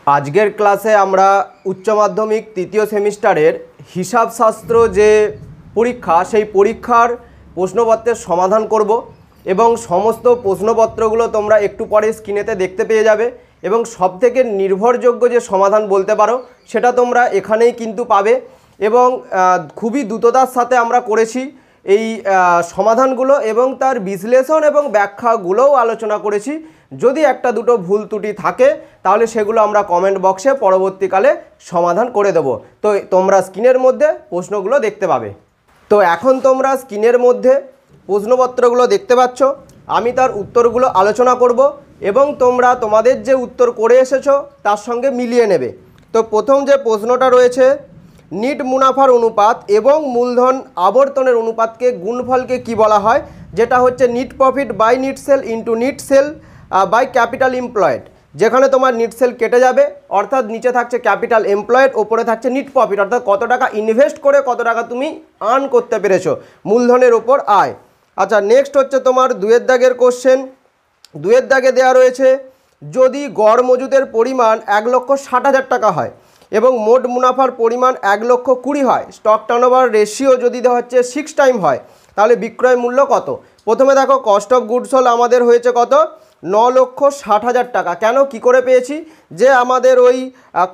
আজকের ক্লাসে আমরা উচ্চ মাধ্যমিক তৃতীয় সেমিস্টারের হিসাবশাস্ত্র যে পরীক্ষা সেই পরীক্ষার প্রশ্নপত্রের সমাধান করব এবং সমস্ত প্রশ্নপত্রগুলো তোমরা একটু পরে স্ক্রিনেতে দেখতে পেয়ে যাবে এবং সবথেকে নির্ভরযোগ্য যে সমাধান বলতে পারো সেটা তোমরা এখানেই কিন্তু পাবে এবং খুবই দ্রুততার সাথে আমরা করেছি এই সমাধানগুলো এবং তার বিশ্লেষণ এবং ব্যাখ্যাগুলোও আলোচনা করেছি। যদি একটা দুটো ভুল ত্রুটি থাকে তাহলে সেগুলো আমরা কমেন্ট বক্সে পরবর্তীকালে সমাধান করে দেব। তো তোমরা স্ক্রিনের মধ্যে প্রশ্নগুলো দেখতে পাবে। তো এখন তোমরা স্ক্রিনের মধ্যে প্রশ্নপত্রগুলো দেখতে পাচ্ছ, আমি তার উত্তরগুলো আলোচনা করব এবং তোমরা তোমাদের যে উত্তর করে এসেছো তার সঙ্গে মিলিয়ে নেবে। তো প্রথম যে প্রশ্নটা রয়েছে, নিট মুনাফার অনুপাত এবং মূলধন আবর্তনের অনুপাতকে গুণফলকে কি বলা হয়, যেটা হচ্ছে net profit by net sale into net sale by capital employed. যেখানে তোমার নিট সেল কেটে যাবে অর্থাৎ নিচে থাকছে ক্যাপিটাল এমপ্লয়েড, ওপরে থাকছে নিট প্রফিট অর্থাৎ কত টাকা ইনভেস্ট করে কত টাকা তুমি আর্ন করতে পেরেছো মূলধনের ওপর আয়। আচ্ছা, নেক্সট হচ্ছে তোমার দুয়ের দাগের কোশ্চেন। দুয়ের দাগে দেওয়া রয়েছে, যদি গড় মজুদের পরিমাণ 1,60,000 টাকা হয় এবং মোট মুনাফার পরিমাণ 1,20,000 হয়, স্টক টার্নওভার রেশিও যদি দেওয়া হচ্ছে 6 টাইম হয়, তাহলে বিক্রয় মূল্য কত? প্রথমে দেখো, কস্ট অফ গুডস সোল্ড আমাদের হয়েছে কত? 9,60,000 টাকা। কেন, কি করে পেয়েছি? যে আমাদের ওই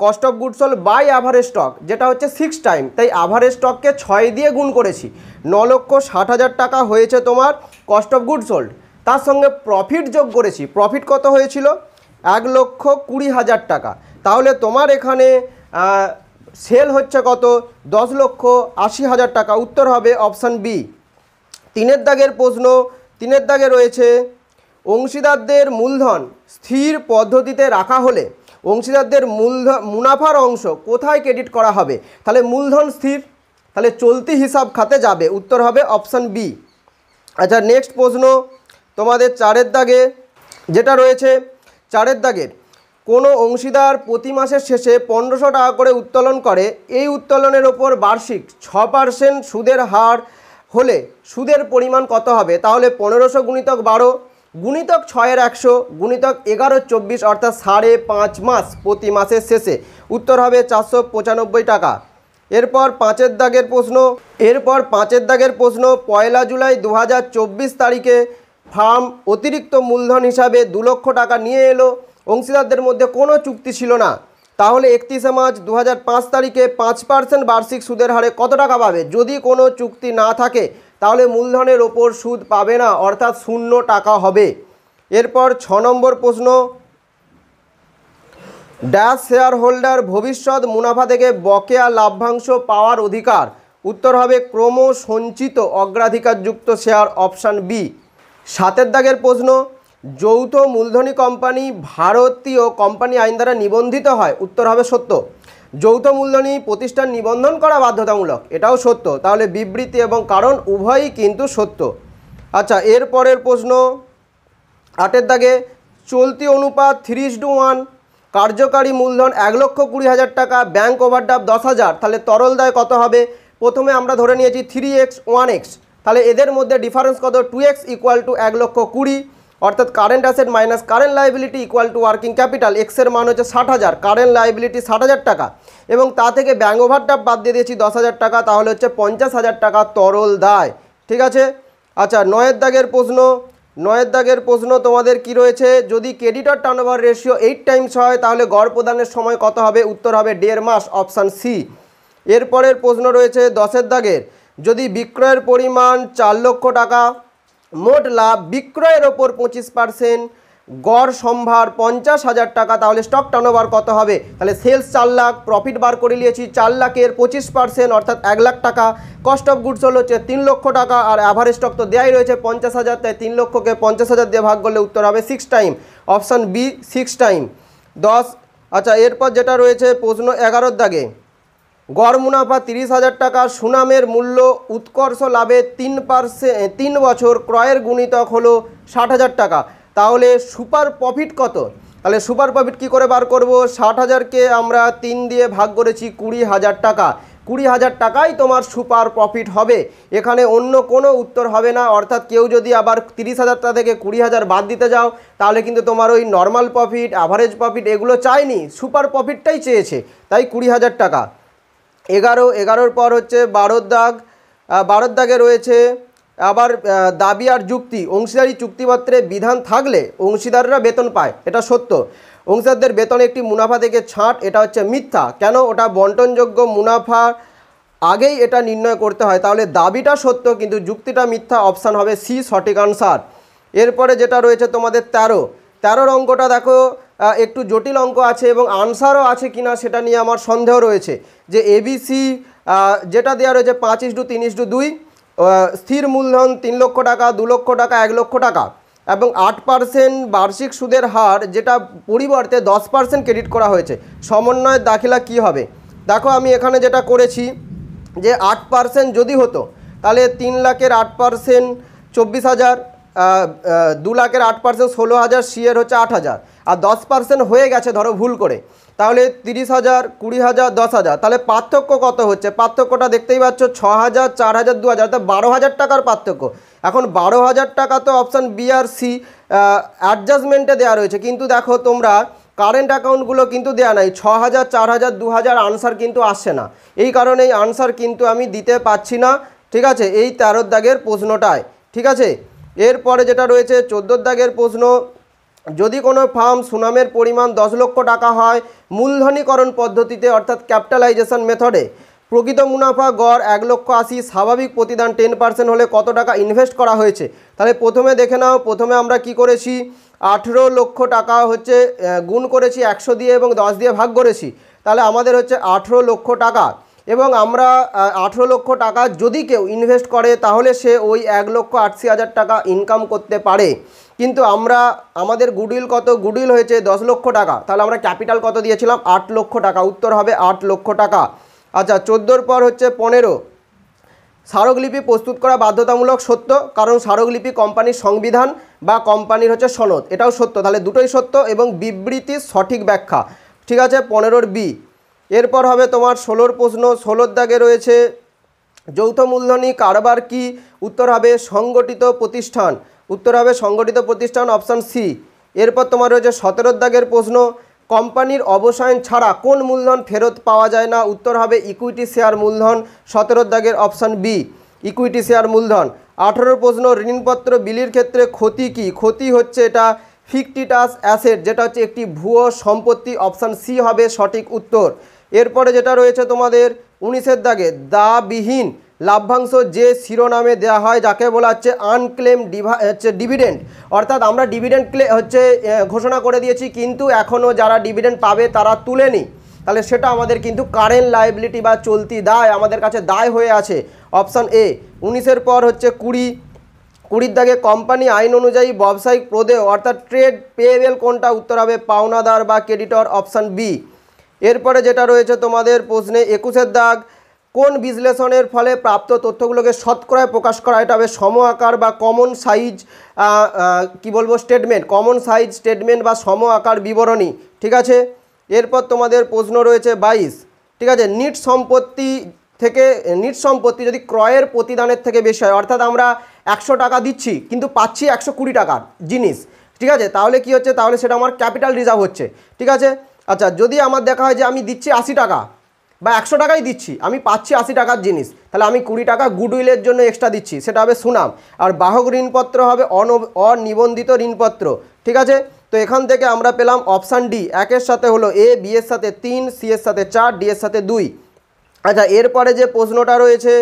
cost of goods sold by average stock যেটা হচ্ছে 6 টাইম, তাই অ্যাভারেজ স্টককে 6 দিয়ে গুণ করেছি। 9,60,000 টাকা হয়েছে তোমার কস্ট অফ গুডস সোল্ড, তার সঙ্গে প্রফিট যোগ করেছি। প্রফিট কত হয়েছিল? 1,20,000 টাকা। তাহলে তোমার এখানে সেল হচ্ছে কত? 10,80,000 টাকা। উত্তর হবে অপশান বি। তিনের দাগের প্রশ্ন, তিনের দাগে রয়েছে, অংশীদারদের মূলধন স্থির পদ্ধতিতে রাখা হলে অংশীদারদের মুনাফার অংশ কোথায় ক্রেডিট করা হবে? তাহলে মূলধন স্থির, তাহলে চলতি হিসাব খাতে যাবে। উত্তর হবে অপশান বি। আচ্ছা, নেক্সট প্রশ্ন তোমাদের চারের দাগে যেটা রয়েছে, চারের দাগের, কোনো অংশীদার প্রতি মাসের শেষে 1,500 টাকা করে উত্তোলন করে, এই উত্তোলনের ওপর বার্ষিক 6% সুদের হার হলে সুদের পরিমাণ কত হবে? তাহলে 1500 গুণিতক 12 গুণিতক 6/100 গুণিতক 11/24 অর্থাৎ 5.5 মাস প্রতি মাসের শেষে। উত্তর হবে 495 টাকা। এরপর পাঁচের দাগের প্রশ্ন, 1 জুলাই 2024 তারিখে ফার্ম অতিরিক্ত মূলধন হিসাবে 2 লক্ষ টাকা নিয়ে এলো, অংশীদারদের মধ্যে কোনো চুক্তি ছিল না, তাহলে 31 মার্চ 2005 তারিখে 5% বার্ষিক সুদের হারে কত টাকা পাবে? যদি কোনো চুক্তি না থাকে তাহলে মূলধনের ওপর সুদ পাবে না, অর্থাৎ 0 টাকা হবে। এরপর 6 নম্বর প্রশ্ন, ড্যাশ শেয়ার হোল্ডার ভবিষ্যৎ মুনাফা থেকে বকেয়া লাভ্যাংশ পাওয়ার অধিকার? উত্তর হবে ক্রম সঞ্চিত অগ্রাধিকারযুক্ত শেয়ার, অপশান বি। 7 দাগের প্রশ্ন, যৌথ মূলধনী কোম্পানি ভারতীয় কোম্পানি আইন দ্বারা নিবন্ধিত হয়? উত্তর হবে সত্য। যৌথ মূলধনী প্রতিষ্ঠান নিবন্ধন করা বাধ্যতামূলক, এটাও সত্য। তাহলে বিবৃতি এবং কারণ উভয়ই কিন্তু সত্য। আচ্ছা, এর পরের প্রশ্ন 8 দাগে, চলতি অনুপাত 3:1, কার্যকারী মূলধন 1,20,000 টাকা, ব্যাংক ওভারড্রাফট 10,000, তাহলে তরল দায় কত হবে? প্রথমে আমরা ধরে নিয়েছি 3x 1x, তাহলে এদের মধ্যে ডিফারেন্স কত? 2x = 1,20,000 অর্থাৎ current asset minus current liability = working capital. এক্সের মান হচ্ছে 60,000, কারেন্ট লাইবিলিটি 60,000 টাকা এবং তা থেকে ব্যাংক ওভারড্রাফট বাদ দিয়ে দিয়েছি 10,000 টাকা, তাহলে হচ্ছে 50,000 টাকা তরল দায়। ঠিক আছে। আচ্ছা, 9 দাগের প্রশ্ন তোমাদের কি রয়েছে, যদি ক্রেডিটর টার্নওভার রেশিও 8 টাইমস হয় তাহলে গড় প্রদানের সময় কত হবে? উত্তর হবে 1.5 মাস, অপশান সি। এরপরের প্রশ্ন রয়েছে 10 দাগের, যদি বিক্রয়ের পরিমাণ 4 লক্ষ টাকা, মোট লাভ বিক্রয়ের ওপর 25%, গড় সম্ভার 50,000 টাকা, তাহলে স্টক টার্নওভার কত হবে? তাহলে সেলস 4 লাখ, প্রফিট বার করে নিয়েছি 4 লাখের 25% অর্থাৎ 1 লাখ টাকা, কস্ট অফ গুডস সোল্ড হচ্ছে 3 লক্ষ টাকা, আর অ্যাভারেজ স্টক তো দেওয়াই রয়েছে 50,000, তাই 3 লক্ষকে 50,000 দিয়ে ভাগ করলে উত্তর হবে 6 টাইম, অপশান বি 6 টাইম। 10। আচ্ছা, এরপর যেটা রয়েছে প্রশ্ন 11 দাগে, গড় মুনাফা 30,000 টাকা, সুনামের মূল্য উৎকর্ষ লাভে 3 বছর ক্রয়ের গুণিতক হলো 60,000 টাকা, তাহলে সুপার প্রফিট কত? তাহলে সুপার প্রফিট কী করে বার করব? 60,000কে আমরা 3 দিয়ে ভাগ করেছি 20,000 টাকা, 20,000 টাকাই তোমার সুপার প্রফিট হবে। এখানে অন্য কোনো উত্তর হবে না। অর্থাৎ কেউ যদি আবার 30,000 টাকা থেকে 20,000 বাদ দিতে যাও তাহলে কিন্তু তোমার ওই নর্মাল প্রফিট, অ্যাভারেজ প্রফিট এগুলো চাইনি, সুপার প্রফিটটাই চেয়েছে, তাই 20,000 টাকা। 11-11 পর হচ্ছে 12 দাগ। 12 দাগে রয়েছে আবার দাবি আর যুক্তি। অংশীদারি চুক্তিপত্রে বিধান থাকলে অংশীদাররা বেতন পায়, এটা সত্য। অংশীদারদের বেতন একটি মুনাফা থেকে ছাঁট, এটা হচ্ছে মিথ্যা। কেন? ওটা বন্টনযোগ্য মুনাফা আগেই এটা নির্ণয় করতে হয়, তাহলে দাবিটা সত্য কিন্তু যুক্তিটা মিথ্যা। অপশান হবে সি সঠিক আনসার। এরপরে যেটা রয়েছে তোমাদের 13 অঙ্কটা দেখো একটু জটিল অঙ্ক আছে এবং আনসারও আছে কিনা সেটা নিয়ে আমার সন্দেহ রয়েছে। যে এবিসি যেটা দেওয়া রয়েছে 5:3:2, স্থির মূলধন 3 লক্ষ টাকা, 2 লক্ষ টাকা, 1 লক্ষ টাকা এবং 8% বার্ষিক সুদের হার, যেটা পরিবর্তে 10% ক্রেডিট করা হয়েছে। সমন্বয়ের দাখিলা কি হবে? দেখো আমি এখানে যেটা করেছি যে 8% যদি হতো তাহলে 3 লাখের 8% 24,000, 2 লাখের 8% 16,000, সি এর হচ্ছে 8,000, আর 10% হয়ে গেছে ধরো ভুল করে, তাহলে 30,000, 20,000, 10,000। তাহলে পার্থক্য কত হচ্ছে? পার্থক্যটা দেখতেই পাচ্ছ 6,000, 4,000, 2,000, অর্থাৎ 12,000 টাকার পার্থক্য। এখন 12,000 টাকা তো অপশান বি আর সি অ্যাডজাস্টমেন্টে দেওয়া রয়েছে, কিন্তু দেখো তোমরা কারেন্ট অ্যাকাউন্টগুলো কিন্তু দেওয়া নাই। 6,000, 4,000, 2,000 আনসার কিন্তু আসছে না, এই কারণেই আনসার কিন্তু আমি দিতে পারছি না। ঠিক আছে, এই 13 দাগের প্রশ্নটায়। ঠিক আছে, এরপরে যেটা রয়েছে 14 দাগের প্রশ্ন, যদি কোনো ফার্ম সুনামের পরিমাণ 10 লক্ষ টাকা হয় মূলধনীকরণ পদ্ধতিতে অর্থাৎ ক্যাপিটালাইজেশন মেথডে, প্রকৃত মুনাফা গড় 1,80,000, স্বাভাবিক প্রতিদান 10% হলে কত টাকা ইনভেস্ট করা হয়েছে? তাহলে প্রথমে দেখে নাও, প্রথমে আমরা কি করেছি, 18 লক্ষ টাকা হচ্ছে গুণ করেছি 100 দিয়ে এবং 10 দিয়ে ভাগ করেছি, তাহলে আমাদের হচ্ছে 18 লক্ষ টাকা। এবং আমরা 18 লক্ষ টাকা যদি কেউ ইনভেস্ট করে তাহলে সে ওই 1,80,000 টাকা ইনকাম করতে পারে। কিন্তু আমাদের গুডউইল কত? গুডউইল হয়েছে 10 লক্ষ টাকা, তাহলে আমরা ক্যাপিটাল কত দিয়েছিলাম? 8 লক্ষ টাকা। উত্তর হবে 8 লক্ষ টাকা। আচ্ছা, 14 পর হচ্ছে 15, স্মারকলিপি প্রস্তুত করা বাধ্যতামূলক। সত্য, কারণ স্মারকলিপি কোম্পানির সংবিধান বা কোম্পানির হচ্ছে সনদ, এটাও সত্য। তাহলে দুটোই সত্য এবং বিবৃতির সঠিক ব্যাখ্যা। ঠিক আছে, 15 বি। এরপর হবে তোমার 16 প্রশ্ন। 16 দাগে রয়েছে যৌথ মূলধনী কারবার কি? উত্তর হবে সংগঠিত প্রতিষ্ঠান। উত্তর হবে সংগঠিত প্রতিষ্ঠান, অপশান সি। এরপর তোমার রয়েছে 17 দাগের প্রশ্ন, কোম্পানির অবসায়ন ছাড়া কোন মূলধন ফেরত পাওয়া যায় না? উত্তর হবে ইকুইটি শেয়ার মূলধন। 17 দাগের অপশান বি, ইকুইটি শেয়ার মূলধন। 18 প্রশ্ন, ঋণপত্র বিলির ক্ষেত্রে ক্ষতি কি? ক্ষতি হচ্ছে এটা ফিকটিটাস অ্যাসেট, যেটা হচ্ছে একটি ভুয়ো সম্পত্তি। অপশান সি হবে সঠিক উত্তর। এরপরে যেটা রয়েছে তোমাদের 19 দাগে, দাবিহীন লাভ্যাংশ যে শিরোনামে দেওয়া হয় যাকে বলা হচ্ছে আনক্লেম ডিভিডেন্ড, অর্থাৎ আমরা ডিভিডেন্ড ঘোষণা করে দিয়েছি কিন্তু এখনও যারা ডিভিডেন্ড পাবে তারা তুলেনি, তাহলে সেটা আমাদের কিন্তু কারেন্ট লায়াবিলিটি বা চলতি দায়, আমাদের কাছে দায় হয়ে আছে। Option A. 19-এর পর হচ্ছে 20 দাগে, কোম্পানি আইন অনুযায়ী ব্যবসায়িক প্রদেয় অর্থাৎ ট্রেড পেয়েবেল কোনটা? উত্তর হবে পাওনাদার বা ক্রেডিটর, অপশান বি। এরপরে যেটা রয়েছে তোমাদের প্রশ্নে 21-এর দাগ, কোন বিশ্লেষণের ফলে প্রাপ্ত তথ্যগুলোকে শতকরায় প্রকাশ করা? এটা হবে সম আকার বা common size statement, common size statement বা সম আকার বিবরণী। ঠিক আছে, এরপর তোমাদের প্রশ্ন রয়েছে 22। ঠিক আছে, নিট সম্পত্তি যদি ক্রয়ের প্রতিদানের থেকে বেশি হয়, অর্থাৎ আমরা 100 টাকা দিচ্ছি কিন্তু পাচ্ছি 120 টাকার জিনিস, ঠিক আছে, তাহলে কি হচ্ছে? তাহলে সেটা আমার ক্যাপিটাল রিজার্ভ হচ্ছে। ঠিক আছে, আচ্ছা, যদি আমার দেখা হয় যে আমি দিচ্ছি 80 টাকা বা 100 টাকাই দিচ্ছি, আমি পাচ্ছি 80 টাকার জিনিস, তাহলে আমি 20 টাকা গুডউইলের জন্য এক্সট্রা দিচ্ছি, সেটা হবে সুনাম। আর বাহক ঋণপত্র হবে অনিবন্ধিত ঋণপত্র। ঠিক আছে, তো এখান থেকে আমরা পেলাম অপশান ডি, 1-এর সাথে হলো এ, বি এর সাথে 3, সি এর সাথে 4, ডি এর সাথে 2। আচ্ছা, এরপরে যে প্রশ্নটা রয়েছে,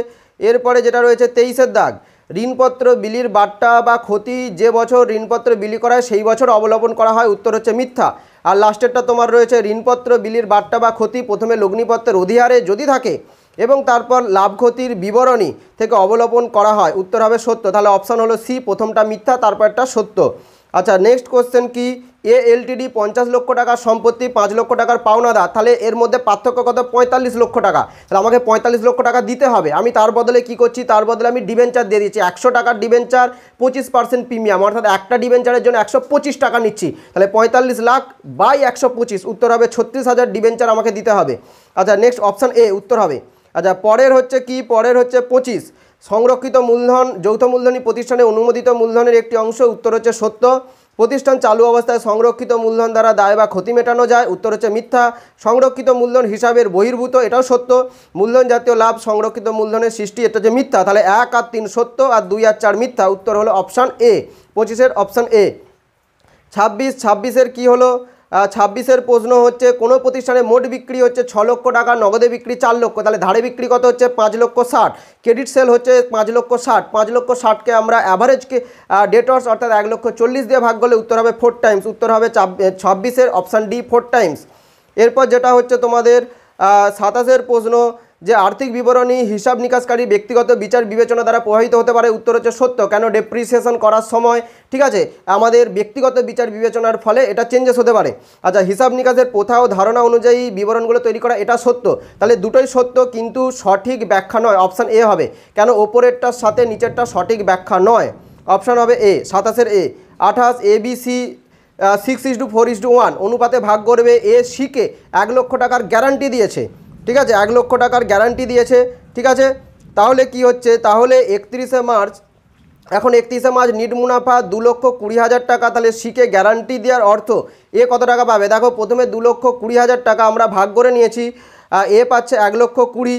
এরপরে যেটা রয়েছে 23-এর দাগ, ঋণপত্র বিলির বার্তা বা ক্ষতি যে বছর ঋণপত্র বিলি করা হয় সেই বছর অবলম্বন করা হয়। উত্তর হচ্ছে মিথ্যা। আর লাস্টেরটা তোমার রয়েছে ঋণপত্র বিলির বার্তা বা ক্ষতি প্রথমে লগ্নিপত্রের অধিহারে যদি থাকে এবং তারপর লাভ ক্ষতির বিবরণী থেকে অবলম্বন করা হয়। উত্তর হবে সত্য। তাহলে অপশান হলো সি, প্রথমটা মিথ্যা তারপরটা সত্য। আচ্ছা, নেক্সট কোশ্চেন কি, এ এলটিডি 50 লক্ষ টাকার সম্পত্তি, 5 লক্ষ টাকার পাওনাদার, তাহলে এর মধ্যে পার্থক্য কত? 45 লক্ষ টাকা। তাহলে আমাকে 45 লক্ষ টাকা দিতে হবে। আমি তার বদলে কি করছি? তার বদলে আমি ডিবেঞ্চার দিয়ে দিচ্ছি। 100 টাকার ডিবেঞ্চার 25% প্রিমিয়াম, অর্থাৎ একটা ডিবেঞ্চারের জন্য 125 টাকা নিচ্ছি। তাহলে 45 লাখ বাই 125, উত্তর হবে 36,000 ডিবেঞ্চার আমাকে দিতে হবে। আচ্ছা, নেক্সট অপশান এ উত্তর হবে। আচ্ছা পরের হচ্ছে কি, পরের হচ্ছে 25, সংরক্ষিত মূলধন যৌথ মূলধনী প্রতিষ্ঠানে অনুমোদিত মূলধনের একটি অংশ, উত্তর হচ্ছে সত্য। প্রতিষ্ঠান চালু অবস্থায় সংরক্ষিত মূলধন দ্বারা দায় বা ক্ষতি মেটানো যায়, উত্তর হচ্ছে মিথ্যা। সংরক্ষিত মূলধন হিসাবের বহির্ভূত, এটাও সত্য। মূলধন জাতীয় লাভ সংরক্ষিত মূলধনের সৃষ্টি, এটা হচ্ছে মিথ্যা। তাহলে 1 আর 3 সত্য আর 2 আর 4 মিথ্যা, উত্তর হলো অপশান এ, 25-এর অপশান এ। 26-এর কি হলো, 26-এর প্রশ্ন হচ্ছে কোনো প্রতিষ্ঠানে মোট বিক্রি হচ্ছে 6 লক্ষ টাকা, নগদে বিক্রি 4 লক্ষ, তাহলে ধারে বিক্রি কত হচ্ছে 5,60,000, ক্রেডিট সেল হচ্ছে 5,60,000, 5,60,000কে আমরা অ্যাভারেজকে ডেটর্স অর্থাৎ 1,40,000 দিয়ে ভাগ করলে উত্তর হবে 4 টাইমস, উত্তর হবে 26-এর অপশান ডি 4 টাইমস। এরপর যেটা হচ্ছে তোমাদের 27-এর প্রশ্ন, যে আর্থিক বিবরণী হিসাব নিকাশকারী ব্যক্তিগত বিচার বিবেচনা দ্বারা প্রভাবিত হতে পারে, উত্তর হচ্ছে সত্য। কেন, ডেপ্রিসিয়েশন করার সময়, ঠিক আছে, আমাদের ব্যক্তিগত বিচার বিবেচনার ফলে এটা চেঞ্জেস হতে পারে। আচ্ছা হিসাব নিকাশের প্রথা ও ধারণা অনুযায়ী বিবরণগুলো তৈরি করা, এটা সত্য। তাহলে দুটোই সত্য কিন্তু সঠিক ব্যাখ্যা নয়, অপশান এ হবে। কেন, ওপরেরটার সাথে নিচেরটা সঠিক ব্যাখ্যা নয়, অপশান হবে এ, 27-এর এ। 28, ABC 6:4:1 অনুপাতে ভাগ করবে, এ সিকে 1 লক্ষ টাকার গ্যারান্টি দিয়েছে, ঠিক আছে, 1 লক্ষ টাকার গ্যারান্টি দিয়েছে, ঠিক আছে। তাহলে কি হচ্ছে, তাহলে 31শে মার্চ, এখন 31শে মার্চ নিট মুনাফা 2,20,000 টাকা, তাহলে সিকে গ্যারান্টি দেওয়ার অর্থ এ কত টাকা পাবে। দেখো প্রথমে 2,20,000 টাকা আমরা ভাগ করে নিয়েছি, এ পাচ্ছে 1,20,000,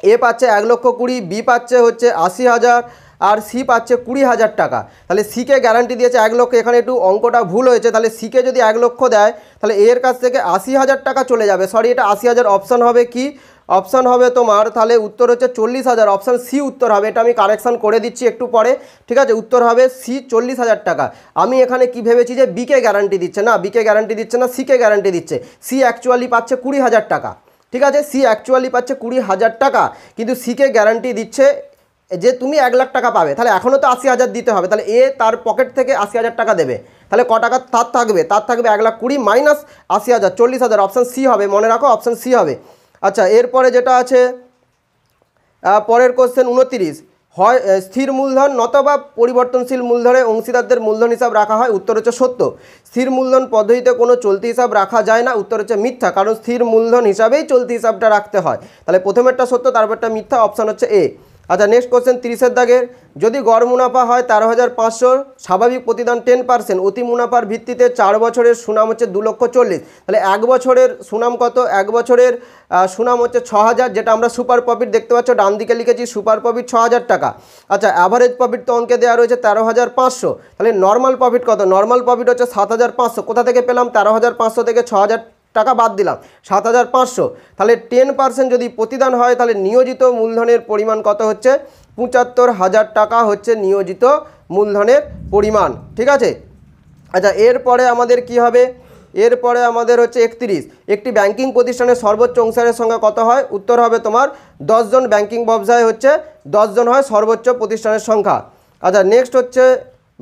এ পাচ্ছে 1,20,000, বি পাচ্ছে হচ্ছে 80,000 আর সি পাচ্ছে 20,000 টাকা। তাহলে সিকে গ্যারান্টি দিয়েছে 1 লক্ষ, এখানে একটু অঙ্কটা ভুল হয়েছে, তাহলে সিকে যদি 1 লক্ষ দেয় তাহলে এর কাছ থেকে 80,000 টাকা চলে যাবে, সরি এটা 80,000, অপশান হবে কি, অপশান হবে তোমার, তাহলে উত্তর হচ্ছে 40,000, অপশান সি উত্তর হবে। এটা আমি কারেকশান করে দিচ্ছি একটু পরে, ঠিক আছে, উত্তর হবে সি 40,000 টাকা। আমি এখানে কি ভেবেছি যে বিকে গ্যারান্টি দিচ্ছে, না বিকে গ্যারান্টি দিচ্ছে না, সিকে গ্যারান্টি দিচ্ছে। সি অ্যাকচুয়ালি পাচ্ছে 20,000 টাকা, ঠিক আছে, সি অ্যাকচুয়ালি পাচ্ছে 20,000 টাকা, কিন্তু সিকে গ্যারান্টি দিচ্ছে যে তুমি 1 লাখ টাকা পাবে, তাহলে এখনও তো 80,000 দিতে হবে, তাহলে এ তার পকেট থেকে 80,000 টাকা দেবে, তাহলে ক টাকা তার থাকবে, 1,20,000 মাইনাস 80,000, 40,000, অপশান সি হবে, মনে রাখো অপশান সি হবে। আচ্ছা এরপরে যেটা আছে পরের কোশ্চেন 29, হয় স্থির মূলধন নতবা পরিবর্তনশীল মূলধনে অংশীদারদের মূলধন হিসাব রাখা হয়, উত্তর হচ্ছে সত্য। স্থির মূলধন পদ্ধতিতে কোনো চলতি হিসাব রাখা যায় না, উত্তর হচ্ছে মিথ্যা, কারণ স্থির মূলধন হিসাবেই চলতি হিসাবটা রাখতে হয়। তাহলে প্রথমেরটা সত্য, তারপরটা মিথ্যা, অপশান হচ্ছে এ। আচ্ছা নেক্সট কোশ্চেন 30-এর দাগের, যদি গড় মুনাফা হয় 13,500, স্বাভাবিক প্রতিদান 10%, অতি মুনাফার ভিত্তিতে 4 বছরের সুনাম হচ্ছে 2,40,000, তাহলে 1 বছরের সুনাম কত, 1 বছরের সুনাম হচ্ছে 6,000, যেটা আমরা সুপার প্রফিট দেখতে পাচ্ছ ডান দিকে লিখেছি, সুপার প্রফিট 6,000 টাকা। আচ্ছা অ্যাভারেজ প্রফিট তো অঙ্কে দেওয়া রয়েছে 13,500, তাহলে নর্মাল প্রফিট কত, নর্মাল প্রফিট হচ্ছে 7,500, কোথা থেকে পেলাম, 13,500 থেকে 6,000 টাকা বাদ দিলাম, 7,500, তাহলে 10% যদি প্রতিদান হয় তাহলে নিয়োজিত মূলধনের পরিমাণ কত হচ্ছে, 75,000 টাকা হচ্ছে নিয়োজিত মূলধনের পরিমাণ, ঠিক আছে। আচ্ছা এরপরে আমাদের কি হবে, এরপরে আমাদের হচ্ছে 31, একটি ব্যাংকিং প্রতিষ্ঠানের সর্বোচ্চ অংশীদারের সংখ্যা কত হয়, উত্তর হবে তোমার 10 জন, ব্যাংকিং ব্যবসায় হচ্ছে 10 জন হয় সর্বোচ্চ প্রতিষ্ঠানের সংখ্যা। আচ্ছা নেক্সট হচ্ছে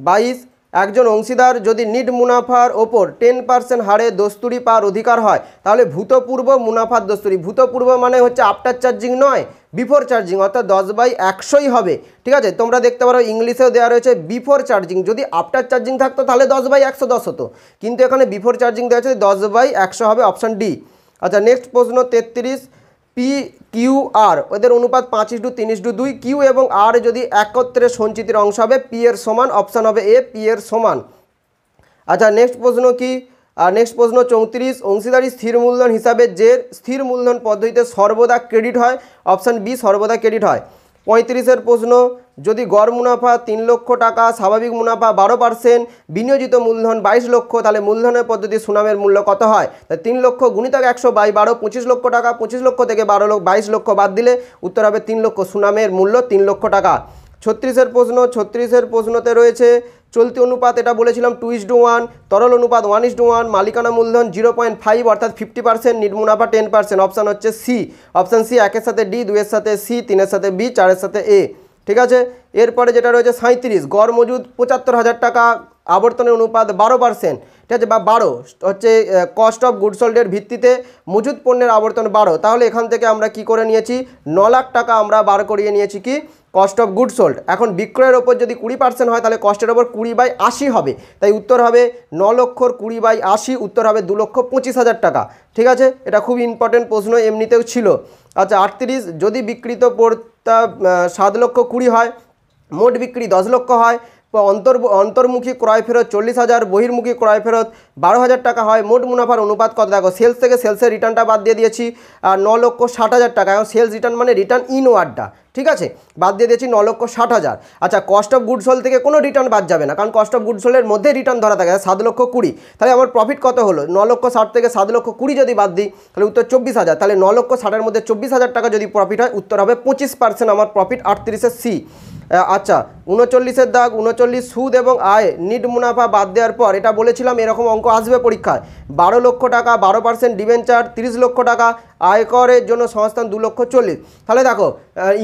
22, একজন অংশীদার যদি নিট মুনাফার ওপর 10% হারে দস্তুরি পাওয়ার অধিকার হয় তাহলে ভূতপূর্ব মুনাফার দস্তুরি, ভূতপূর্ব মানে হচ্ছে আফটার চার্জিং নয়, বিফোর চার্জিং, অর্থাৎ 10/100ই হবে, ঠিক আছে। তোমরা দেখতে পারো ইংলিশেও দেওয়া রয়েছে বিফোর চার্জিং, যদি আফটার চার্জিং থাকতো তাহলে 10/110 হতো, কিন্তু এখানে বিফোর চার্জিং দেওয়া আছে 10/100 হবে, অপশান ডি। আচ্ছা নেক্সট প্রশ্ন 33, পি কিউ আর ওদের অনুপাত 5:3:2, কিউ এবং আর যদি একত্রে সঞ্চিতির অংশ হবে, পি এর সমান, অপশান হবে এ, পি এর সমান। আচ্ছা নেক্সট প্রশ্ন কি, নেক্সট প্রশ্ন 34, অংশীদারি স্থির মূলধন হিসাবে যে স্থির মূলধন পদ্ধতিতে সর্বদা ক্রেডিট হয়, অপশান বি সর্বদা ক্রেডিট হয়। 35-এর প্রশ্ন, যদি গড় মুনাফা 3 লক্ষ টাকা, স্বাভাবিক মুনাফা 12%, বিনিয়োজিত মূলধন 22 লক্ষ, তাহলে মূলধনের পদ্ধতি সুনামের মূল্য কত হয়, তাই 3 লক্ষ গুণিতক 100/12, 25 লক্ষ টাকা, 25 লক্ষ থেকে 22 লক্ষ বাদ দিলে উত্তর হবে 3 লক্ষ, সুনামের মূল্য 3 লক্ষ টাকা। 36-এর প্রশ্ন, 36-এর প্রশ্নতে রয়েছে চলতি অনুপাত, এটা বলেছিলাম 2:1, তরল অনুপাত 1:1, মালিকানা মূলধন 0.5 অর্থাৎ 50%, নিট মুনাফা 10%, অপশান হচ্ছে সি, অপশান সি, 1-এর সাথে ডি, 2-এর সাথে সি, 3-এর সাথে বি, 4-এর সাথে এ, ঠিক আছে। এরপরে যেটা রয়েছে 37, গড় মজুদ 75,000 টাকা, আবর্তনের অনুপাত 12%, ঠিক আছে, বা 12 হচ্ছে কস্ট অফ গুড সোল্ডের ভিত্তিতে মজুদ পণ্যের আবর্তন 12, তাহলে এখান থেকে আমরা কি করে নিয়েছি 9 লাখ টাকা আমরা বার করিয়ে নিয়েছি কি কস্ট অফ গুড সোল্ড। এখন বিক্রয়ের ওপর যদি 20% হয় তাহলে কস্টের ওপর 20/80 হবে, তাই উত্তর হবে 9 লক্ষর 20/80, উত্তর হবে 2,25,000 টাকা। ঠিক আছে, এটা খুব ইম্পর্টেন্ট প্রশ্ন এমনিতেও ছিল। আচ্ছা 38, যদি বিক্রিত প্রস্তাব 7 লক্ষ 20 হয়, মোট বিক্রি 10 লক্ষ হয়, অন্তর্মুখী ক্রয় ফেরত 40,000, বহির্মুখী ক্রয় ফেরত 12,000 টাকা হয়, মোট মুনাফার অনুপাত কত? দেখো সেলস থেকে সেলসের রিটার্নটা বাদ দিয়ে দিয়েছি, আর 9,60,000 টাকা। এখন সেলস রিটার্ন মানে রিটার্ন ইনওয়ার্ডটা, ঠিক আছে, বাদ দিয়ে দিয়েছি 9,60,000। আচ্ছা কস্ট অফ গুড সোল্ড থেকে কোনো রিটার্ন বাদ যাবে না, কারণ কস্ট অফ গুড সোল্ডের মধ্যে রিটার্ন ধরা থাকে 7 লক্ষ 20, তাহলে আমার প্রফিট কত হলো 9,60,000 থেকে 7 লক্ষ 20 যদি বাদ দিই তাহলে উত্তর 24,000, তাহলে 9,60,000-এর মধ্যে 24,000 টাকা যদি প্রফিট হয় উত্তর হবে 25% আমার প্রফিট, 38-এর সি। আচ্ছা 39-এর দাগ 39, সুদ এবং আয় নিট মুনাফা বাদ দেওয়ার পর, এটা বলেছিলাম এরকম অঙ্ক আসবে পরীক্ষায়, 12 লক্ষ টাকা, 12% ডিবেঞ্চার 30 লক্ষ টাকা, আয়করের জন্য সংস্থান 2,40,000। তাহলে দেখো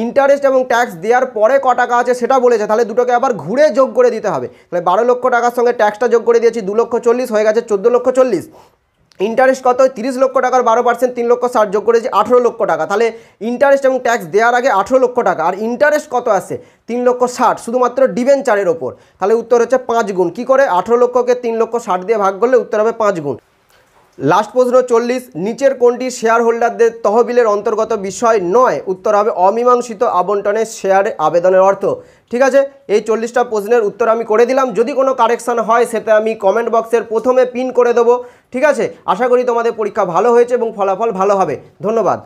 ইন্টারেস্ট এবং ট্যাক্স দেওয়ার পরে ক টাকা আছে সেটা বলেছে, তাহলে দুটোকে আবার ঘুরে যোগ করে দিতে হবে। তাহলে 12 লক্ষ টাকার সঙ্গে ট্যাক্সটা যোগ করে দিয়েছি 2,40,000, হয়ে গেছে 14,40,000। ইন্টারেস্ট কত? 30 লক্ষ টাকার 12% 3,60,000, যোগ করেছি 18 লক্ষ টাকা। তাহলে ইন্টারেস্ট এবং ট্যাক্স দেওয়ার আগে 18 লক্ষ টাকা, আর ইন্টারেস্ট কত আসছে 3,60,000 শুধুমাত্র ডিবেঞ্চারের ওপর, তাহলে উত্তর হচ্ছে 5 গুণ। কী করে? 18 লক্ষকে 3,60,000 দিয়ে ভাগ করলে উত্তর হবে 5 গুণ। লাস্ট প্রশ্ন 40, নিচের কোনটি শেয়ার হোল্ডারদের তহবিলের অন্তর্গত বিষয় নয়? উত্তর হবে অমীমাংসিত আবন্টনের শেয়ার আবেদনের অর্থ। ঠিক আছে, এই 40টা প্রশ্নের উত্তর আমি করে দিলাম, যদি কোনো কারেকশান হয় সেটা আমি কমেন্ট বক্সের প্রথমে পিন করে দেবো। ঠিক আছে, আশা করি তোমাদের পরীক্ষা ভালো হয়েছে এবং ফলাফল ভালো হবে। ধন্যবাদ।